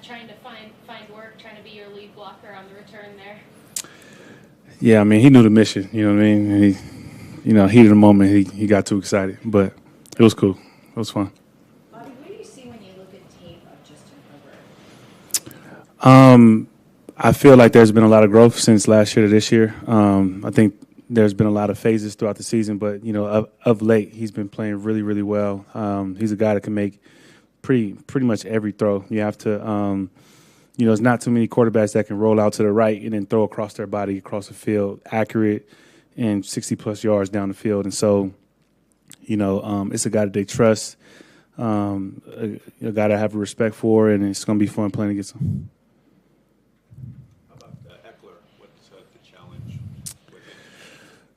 trying to find work, trying to be your lead blocker on the return there? Yeah, I mean, he knew the mission. You know what I mean? And heat of the moment, he got too excited, but it was cool. It was fun. Bobby, what do you see when you look at tape of Justin Herbert? I feel like there's been a lot of growth since last year to this year. I think there's been a lot of phases throughout the season, but of late, he's been playing really, really well. He's a guy that can make pretty much every throw. You have to, there's not too many quarterbacks that can roll out to the right and then throw across their body across the field, accurate and 60-plus yards down the field. And so, it's a guy that they trust, a guy to have respect for, and it's going to be fun playing against him. What's the challenge with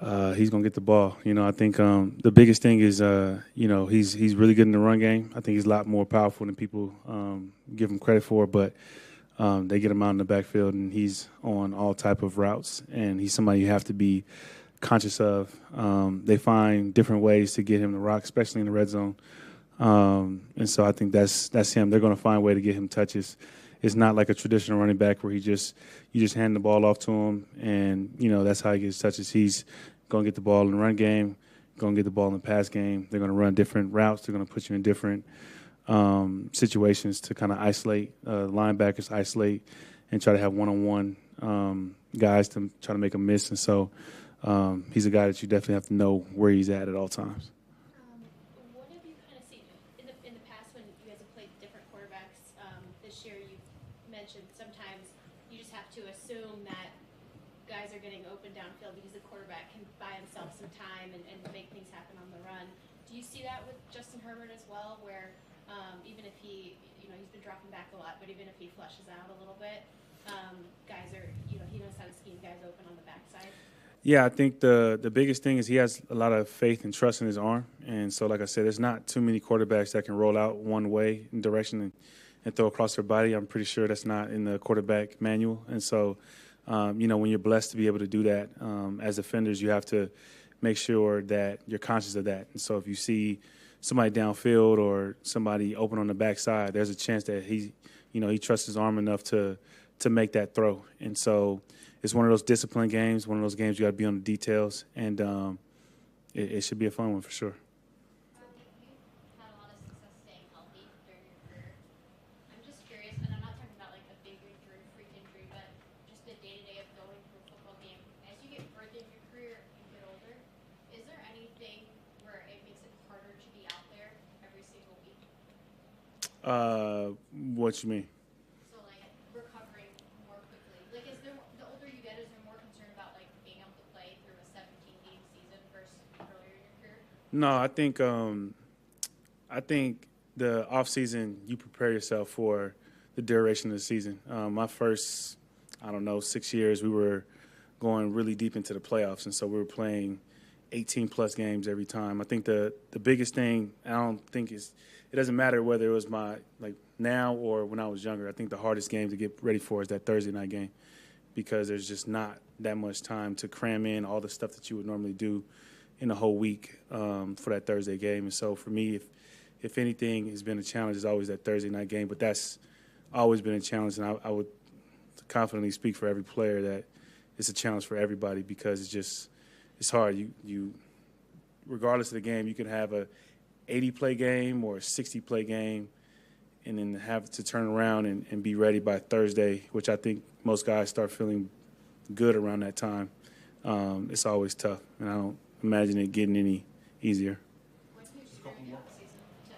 him? He's gonna get the ball. I think the biggest thing is he's really good in the run game. I think he's a lot more powerful than people give him credit for. But they get him out in the backfield, and he's on all type of routes, and he's somebody you have to be conscious of. They find different ways to get him to rock, especially in the red zone. And so I think that's him. They're going to find a way to get him touches. It's not like a traditional running back where you just hand the ball off to him, and that's how he gets touches. He's going to get the ball in the run game, going to get the ball in the pass game. They're going to run different routes. They're going to put you in different situations to kind of isolate linebackers, isolate, and try to have one-on-one guys to try to make a miss. And so he's a guy that you definitely have to know where he's at all times. What have you kind of seen in the past when you guys have played different quarterbacks? This year, you've mentioned sometimes you just have to assume that guys are getting open downfield because the quarterback can buy himself some time and make things happen on the run. Do you see that with Justin Herbert as well, where even if he's been dropping back a lot, but even if he flushes out a little bit, guys are, he knows how to scheme guys open on the backside? Yeah, I think the biggest thing is he has a lot of faith and trust in his arm. And so, like I said, there's not too many quarterbacks that can roll out one way in direction and throw across their body. I'm pretty sure that's not in the quarterback manual. And so, when you're blessed to be able to do that, as defenders, you have to make sure that you're conscious of that. And so if you see somebody downfield or somebody open on the backside, there's a chance that he trusts his arm enough to make that throw. And so it's one of those discipline games, one of those games you got to be on the details, and it should be a fun one for sure. You've had a lot of success staying healthy during your career. I'm just curious, and I'm not talking about like a big injury, freak injury, but just the day-to-day of going through a football game. As you get further in your career and get older, is there anything where it makes it harder to be out there every single week? What you mean? So like recovering more quickly. Like, is there the older you get, is there more concern about like being able to play through a 17-game season versus earlier in your career? No, I think the off season you prepare yourself for the duration of the season. My first, 6 years, we were going really deep into the playoffs, and so we were playing 18-plus games every time. I think the biggest thing, I don't think it doesn't matter whether it was now or when I was younger. I think the hardest game to get ready for is that Thursday night game, because there's just not that much time to cram in all the stuff that you would normally do in a whole week for that Thursday game. And so for me, if anything has been a challenge, it's always that Thursday night game. But that's always been a challenge, and I would confidently speak for every player that it's a challenge for everybody, because it's hard. You regardless of the game, you can have a 80-play game or a 60-play game, and then have to turn around and be ready by Thursday, which I think most guys start feeling good around that time. It's always tough, and I don't imagine it getting any easier. What do you do during the offseason to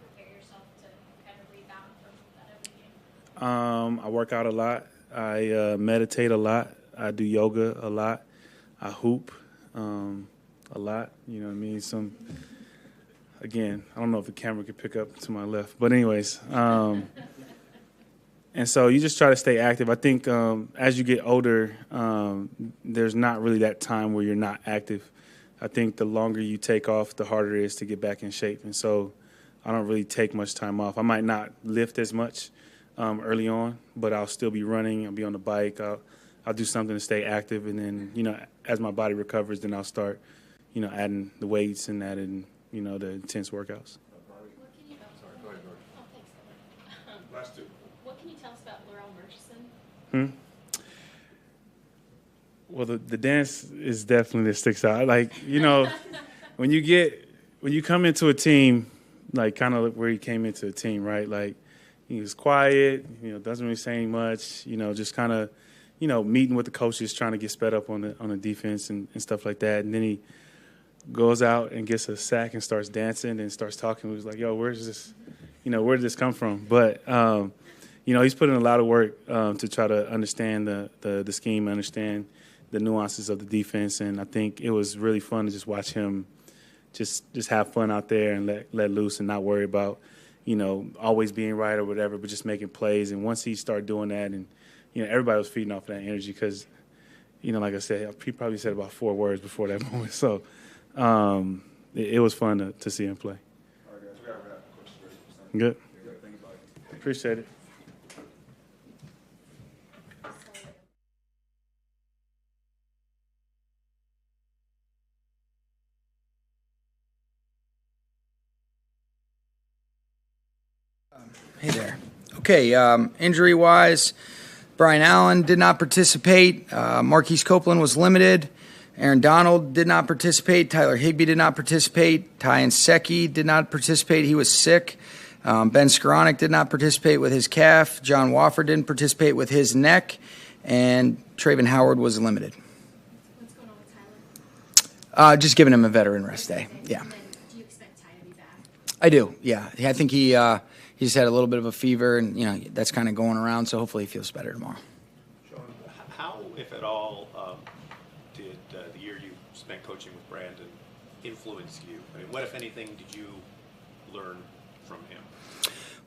prepare yourself to kind of rebound from that every game? I work out a lot. I meditate a lot. I do yoga a lot. I hoop a lot. You know what I mean? Again, I don't know if the camera could pick up to my left. But anyways, and so you just try to stay active. I think as you get older, there's not really that time where you're not active. I think the longer you take off, the harder it is to get back in shape. And so I don't really take much time off. I might not lift as much early on, but I'll still be running. I'll be on the bike. I'll do something to stay active. And then, as my body recovers, then I'll start, adding the weights and adding, the intense workouts. Sorry, go ahead, George. Oh, thanks. Last two. What what can you tell us about Laurel Murchison? Well, the dance is definitely that sticks out. Like, when you come into a team, like kind of where he came into a team, right? Like, he was quiet, doesn't really say much, just kind of, meeting with the coaches, trying to get sped up on the defense and stuff like that. And then he goes out and gets a sack and starts dancing and starts talking. He was like, yo, where's this, where did this come from? But, he's put in a lot of work to try to understand the scheme, understand the nuances of the defense. And I think it was really fun to just watch him just have fun out there and let loose and not worry about, always being right or whatever, but just making plays. And once he started doing that, and, everybody was feeding off that energy because, like I said, he probably said about 4 words before that moment. So it was fun to see him play. All right, guys, we got to wrap. Good. Thank you, buddy. Appreciate it. Hey there. Okay, injury-wise, Brian Allen did not participate. Marquise Copeland was limited. Aaron Donald did not participate. Tyler Higbee did not participate. Tyan Secchi did not participate. He was sick. Ben Skoranek did not participate with his calf. John Wofford didn't participate with his neck. And Traven Howard was limited. What's going on with Tyler? Just giving him a veteran rest day. Yeah. And then do you expect Ty to be back? I do, yeah. I think he just had a little bit of a fever, and, that's kind of going around, so hopefully he feels better tomorrow. Sean, how, if at all, did the year you spent coaching with Brandon influence you? I mean, what, if anything, did you learn from him?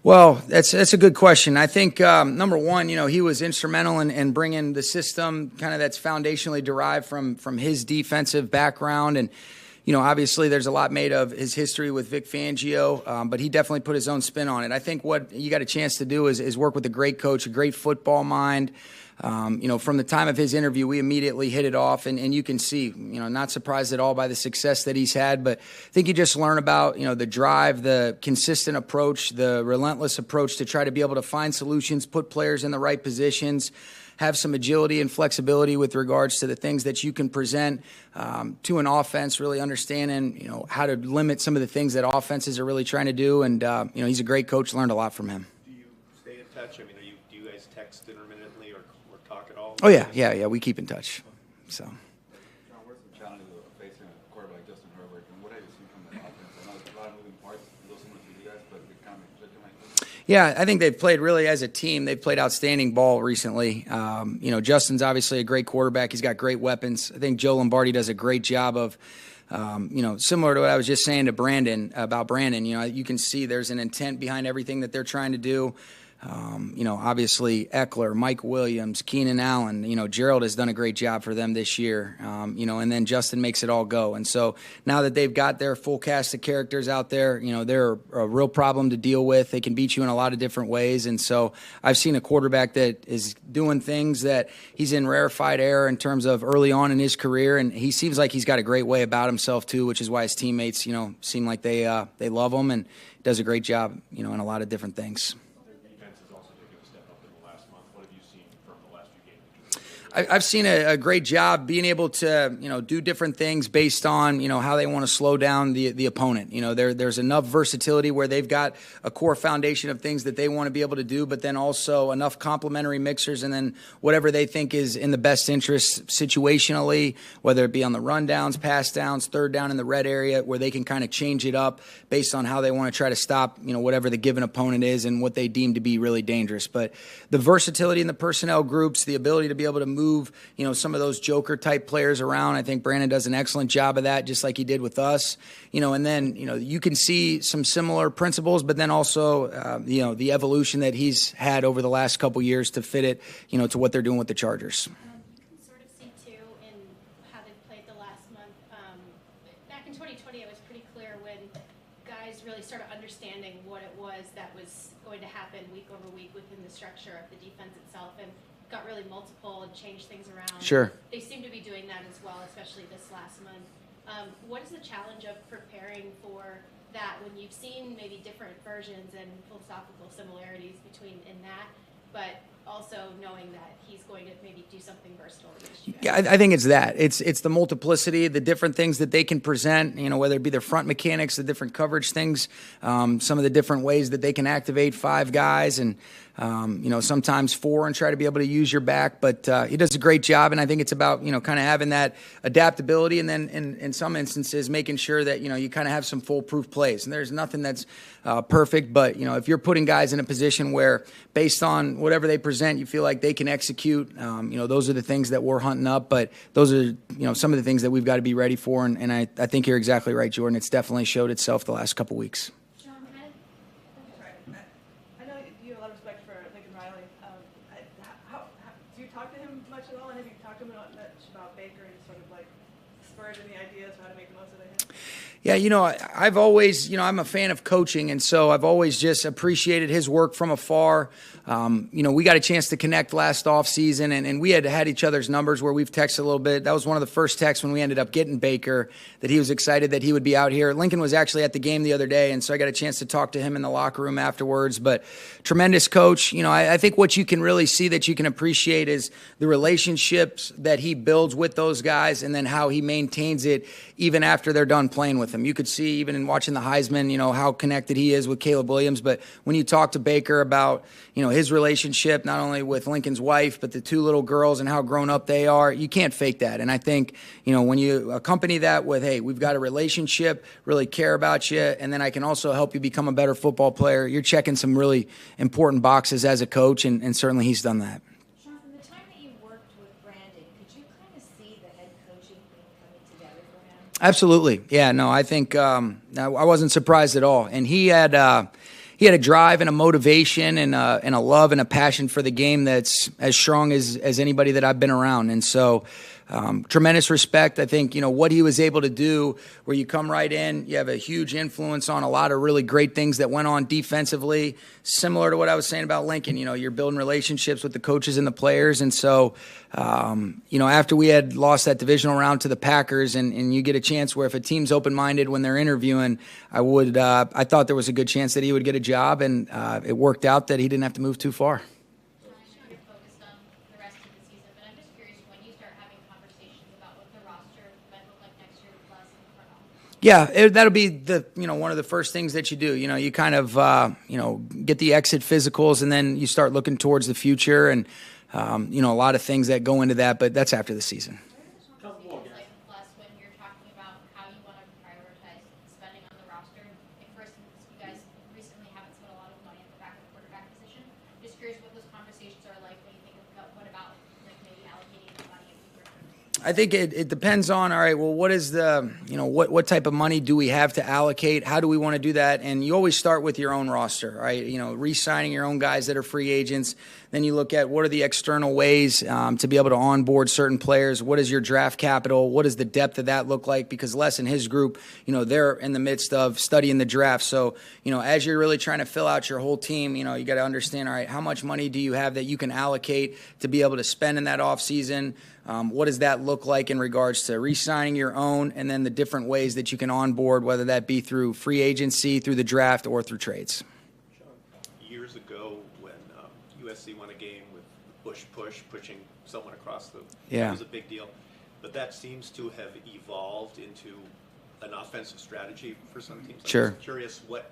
Well, that's a good question. I think, number one, he was instrumental in bringing the system kind of that's foundationally derived from his defensive background. And, obviously there's a lot made of his history with Vic Fangio, but he definitely put his own spin on it. I think what you got a chance to do is work with a great coach, a great football mind. From the time of his interview, we immediately hit it off, and you can see, not surprised at all by the success that he's had, but I think you just learn about, the drive, the consistent approach, the relentless approach to try to be able to find solutions, put players in the right positions, have some agility and flexibility with regards to the things that you can present to an offense, really understanding, how to limit some of the things that offenses are really trying to do. And, he's a great coach, learned a lot from him. Do you stay in touch? I mean, do you guys text intermittently or talk at all? Oh, yeah, we keep in touch. So. John, what's the challenge of facing a quarterback like Justin Herbert, and what have you seen from that offense? I know there's a lot of moving parts, a little similar to you guys, but they kind of looking like this. Yeah, I think they've played really as a team. They've played outstanding ball recently. Justin's obviously a great quarterback. He's got great weapons. I think Joe Lombardi does a great job of, similar to what I was just saying to Brandon, you can see there's an intent behind everything that they're trying to do. Obviously Eckler, Mike Williams, Keenan Allen, Gerald has done a great job for them this year, and then Justin makes it all go. And so now that they've got their full cast of characters out there, they're a real problem to deal with. They can beat you in a lot of different ways. And so I've seen a quarterback that is doing things that he's in rarefied air in terms of early on in his career. And he seems like he's got a great way about himself too, which is why his teammates, seem like they love him, and does a great job, in a lot of different things. I've seen a great job being able to, do different things based on, how they want to slow down the opponent. There's enough versatility where they've got a core foundation of things that they want to be able to do, but then also enough complementary mixers, and then whatever they think is in the best interest situationally, whether it be on the run downs, pass downs, third down in the red area, where they can kind of change it up based on how they want to try to stop, whatever the given opponent is and what they deem to be really dangerous. But the versatility in the personnel groups, the ability to be able to move, some of those joker type players around. I think Brandon does an excellent job of that, just like he did with us. And then, you can see some similar principles, but then also, the evolution that he's had over the last couple years to fit it, to what they're doing with the Chargers. You can sort of see too in how they played the last month. Back in 2020, it was pretty clear when guys really started understanding what it was that was going to happen week over week within the structure of the defense itself, and got really multiple and changed things around. Sure. They seem to be doing that as well, especially this last month. What is the challenge of preparing for that when you've seen maybe different versions and philosophical similarities between in that but also knowing that he's going to maybe do something versatile against you guys? Yeah, I think it's that. It's the multiplicity, the different things that they can present, whether it be their front mechanics, the different coverage things, some of the different ways that they can activate 5 guys and, sometimes 4 and try to be able to use your back. But he does a great job, and I think it's about, kind of having that adaptability and then in some instances making sure that, you kind of have some foolproof plays. And there's nothing that's perfect, but, if you're putting guys in a position where based on whatever they present, you feel like they can execute, those are the things that we're hunting up. But those are, some of the things that we've got to be ready for. And I think you're exactly right, Jordan. It's definitely showed itself the last couple weeks. Sean, I know you have a lot of respect for Lincoln Riley. Do you talk to him much at all? And have you talked to him much about Baker and sort of like spurred any ideas how to make the most of him? Yeah, I've always, I'm a fan of coaching, and so I've always just appreciated his work from afar. We got a chance to connect last offseason, and we had each other's numbers where we've texted a little bit. That was one of the first texts when we ended up getting Baker, that he was excited that he would be out here. Lincoln was actually at the game the other day, and so I got a chance to talk to him in the locker room afterwards. But tremendous coach. I think what you can really see that you can appreciate is the relationships that he builds with those guys and then how he maintains it even after they're done playing with him. You could see even in watching the Heisman, how connected he is with Caleb Williams. But when you talk to Baker about, his relationship, not only with Lincoln's wife, but the 2 little girls and how grown up they are, you can't fake that. And I think, when you accompany that with, hey, we've got a relationship, really care about you, and then I can also help you become a better football player, you're checking some really important boxes as a coach, and certainly he's done that. Sean, from the time that you worked with Brandon, could you kind of see the head coaching thing coming together for him? Absolutely. Yeah, no, I think I wasn't surprised at all. And he had a drive and a motivation and a love and a passion for the game that's as strong as anybody that I've been around. And so tremendous respect. I think, what he was able to do where you come right in, you have a huge influence on a lot of really great things that went on defensively, similar to what I was saying about Lincoln. You're building relationships with the coaches and the players. And so, after we had lost that divisional round to the Packers and you get a chance where if a team's open-minded when they're interviewing, I thought there was a good chance that he would get a job, and it worked out that he didn't have to move too far. I know you're focused on the rest of the season, but I'm just curious when you start having conversations about what the roster might look like next year with Les and Cornell. Yeah, that'll be the one of the first things that you do. You kind of get the exit physicals, and then you start looking towards the future, and a lot of things that go into that. But that's after the season. Like Les, when you're talking about how you want to prioritize spending on the roster. Like for instance, you guys recently haven't spent a lot of money at the back of the quarterback position. Just curious what those conversations are like when you think about what about like maybe allocating the money. I think it depends on, all right, well, what is the, what type of money do we have to allocate? How do we want to do that? And you always start with your own roster, right? Re-signing your own guys that are free agents. Then you look at what are the external ways to be able to onboard certain players. What is your draft capital? What does the depth of that look like? Because Les and his group, they're in the midst of studying the draft. So, as you're really trying to fill out your whole team, you got to understand, all right, how much money do you have that you can allocate to be able to spend in that offseason? What does that look like in regards to re-signing your own, and then the different ways that you can onboard, whether that be through free agency, through the draft, or through trades? Years ago, when USC won a game with pushing someone across the, that was a big deal. But that seems to have evolved into an offensive strategy for some teams. Sure. I'm just curious what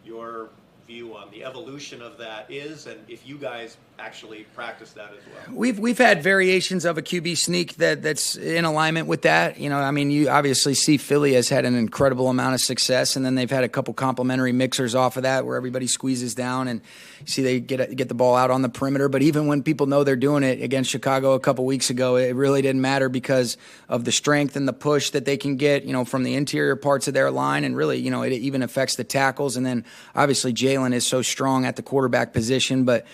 your view on the evolution of that is, and if you guys actually practice that as well. We've had variations of a QB sneak that's in alignment with that. You obviously see Philly has had an incredible amount of success, and then they've had a couple complementary mixers off of that where everybody squeezes down, and you see they get the ball out on the perimeter. But even when people know they're doing it against Chicago a couple weeks ago, it really didn't matter because of the strength and the push that they can get, from the interior parts of their line, and really, it even affects the tackles. And then obviously Jalen is so strong at the quarterback position, but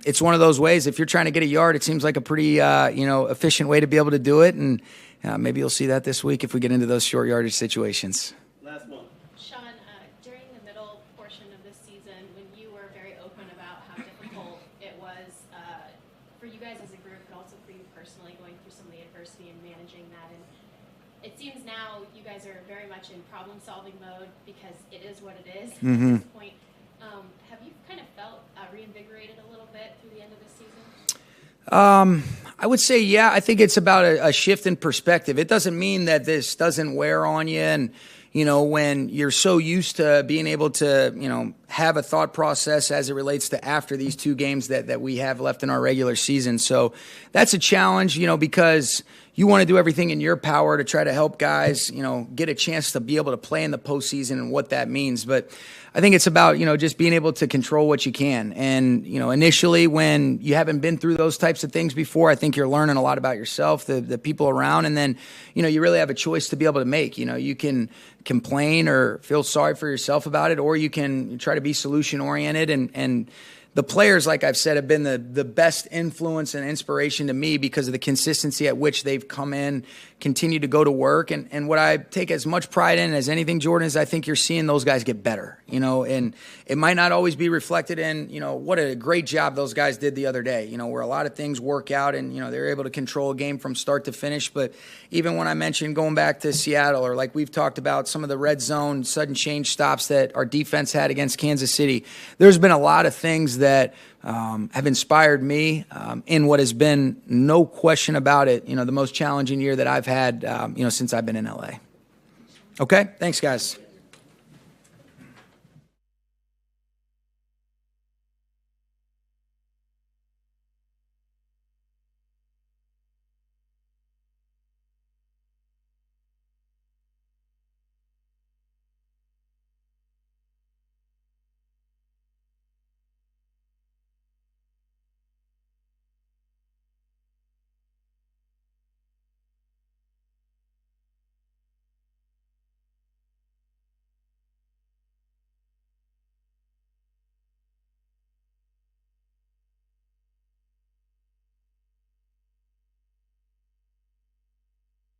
it's one of those ways. If you're trying to get a yard, it seems like a pretty efficient way to be able to do it, and maybe you'll see that this week if we get into those short yardage situations. Last one. Sean, during the middle portion of this season, when you were very open about how difficult it was for you guys as a group, but also for you personally, going through some of the adversity and managing that, and it seems now you guys are very much in problem-solving mode because it is what it is at this point. Have you kind of felt, or reinvigorated a little bit through the end of the season? I would say, yeah, I think it's about a shift in perspective. It doesn't mean that this doesn't wear on you. And, when you're so used to being able to, have a thought process as it relates to after these 2 games that we have left in our regular season. So that's a challenge, because you want to do everything in your power to try to help guys, get a chance to be able to play in the postseason and what that means. But I think it's about, just being able to control what you can. And, initially when you haven't been through those types of things before, I think you're learning a lot about yourself, the people around. And then, you really have a choice to be able to make. You can complain or feel sorry for yourself about it, or you can try to be solution oriented. And the players, like I've said, have been the best influence and inspiration to me because of the consistency at which they've come in, continue to go to work. And what I take as much pride in as anything, Jordan, is I think you're seeing those guys get better, and it might not always be reflected in, what a great job those guys did the other day, where a lot of things work out and, they're able to control a game from start to finish. But even when I mentioned going back to Seattle, or like we've talked about some of the red zone sudden change stops that our defense had against Kansas City, there's been a lot of things that have inspired me in what has been, no question about it, the most challenging year that I've had, since I've been in LA. Okay, thanks, guys.